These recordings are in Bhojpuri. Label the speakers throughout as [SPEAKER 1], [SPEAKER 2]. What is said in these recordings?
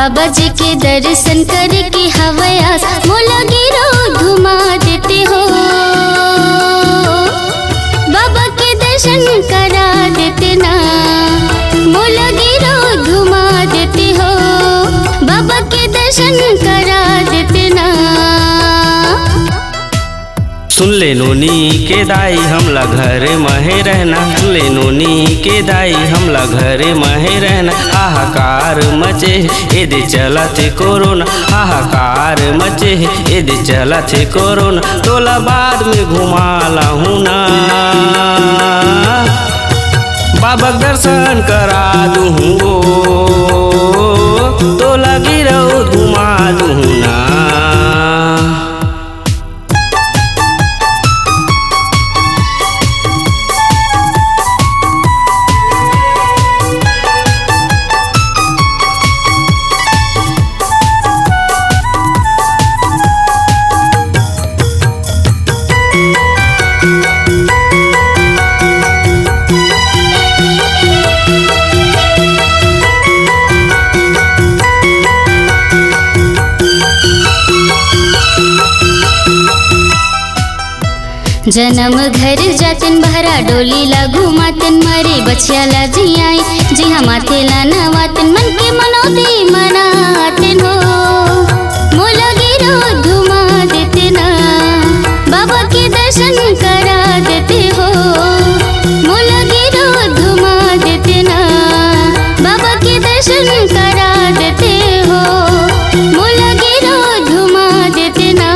[SPEAKER 1] बाबा जी के दर्शन करके हवयास मोला गिरो घुमा देते हो। बाबा के दर्शन करा देते ना, मोला गिरो घुमा देते हो। बाबा के दर्शन करा देते ना।
[SPEAKER 2] सुन ले नोनी के दाई हमला घरे महे रहना, सुन ले नोनी के दाई हमला घरे महे रहना। हाहाकार मचे एदे चला थे कोरोना, हाहाकार मचे एदे चला थे कोरोना। तोला बाद में घुमाला हूँ ना, बाबा दर्शन करा दूँ तोला गिरो घुमा दूँ ना।
[SPEAKER 1] जन्म घर जातन बहरा डोली ला घुमातन मरे बछिया ला जियाई जी हम माथे ला नवातन मन के मनोती मनातन हो। मोला गिरो घुमा देते ना, बाबा के दर्शन करा देते हो। मोला गिरो घुमा देते ना, बाबा के दर्शन करा देते हो। मोला गिरो घुमा देते ना।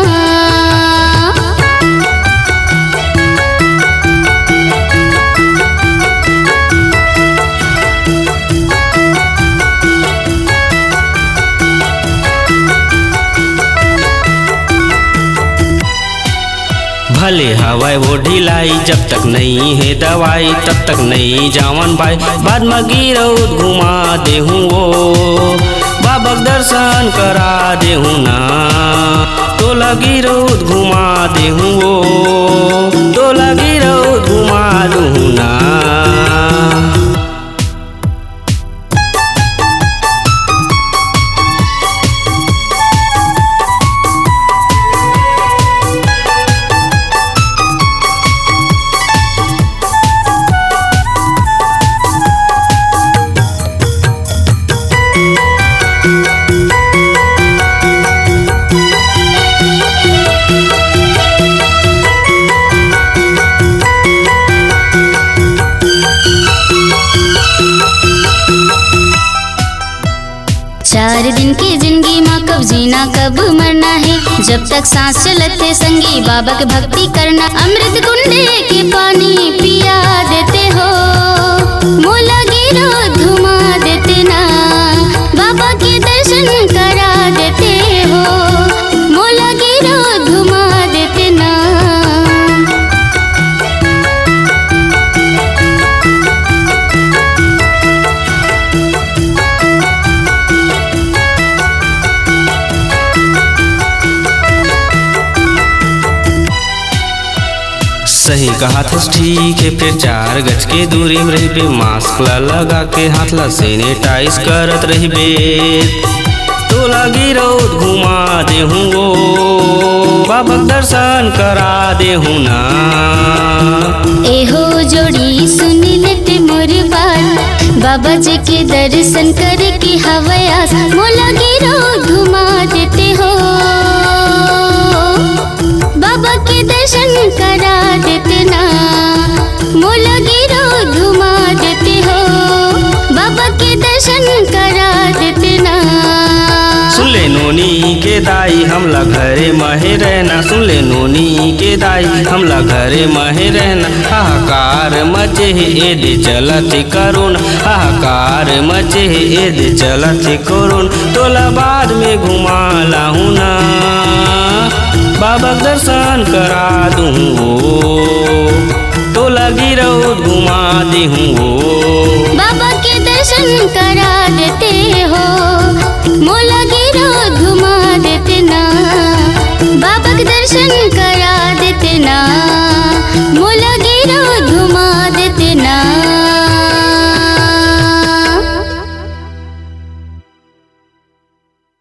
[SPEAKER 2] भले हवाई वो ढिलाई, जब तक नहीं है दवाई तब तक नहीं जावन भाई। बाद में गिरो घुमा दे हूँ वो, बाबा दर्शन करा दे हूँ ना। तोला गिरो घुमा दे हूँ वो, तोला गिरो घुमा दूँ ना।
[SPEAKER 1] चार दिन की जिंदगी माँ कब जीना कब मरना है, जब तक सांस चलते संगी बाबा की भक्ति करना। अमृत कुंडे के पानी पिया देते हो, मोला गिरो घुमा देते ना। बाबा के दर्शन करा देते हो, मोला गिरो घुमा देते ना।
[SPEAKER 2] सही कहा था ठीक है, फिर 4 गज के दूरी में रही बे। मास्क ला लगा के हाथ ला सैनिटाइज करत रही बे। तोला गिरो घुमा दे हूँ वो, बाबा दर्शन करा दे हूँ ना।
[SPEAKER 1] एहो जोड़ी सुन लेते मोर बात, बाबा जी के दर्शन करके हवयास मोला गिरो घुमा देते हो। बाबा के दर्शन करा देते ना, मोला गिरो घुमा देते हो। बाबा के दर्शन करा देते ना।
[SPEAKER 2] सुन ले नोनी के दाई हमला घरे महे रहना, सुन ले नोनी के दाई हमला घरे महे रहना। हाहाकार मचे एदे चलत करुण, हाहाकार मचे एदे चलत करुण। तोला बाद में घुमाला हूँ ना, बाबा दर्शन करा दूँ तोला गिरो घुमा दी हूँ।
[SPEAKER 1] बाबा के दर्शन करा देते हो, मोला गिरो घुमा देते ना। बाबा के दर्शन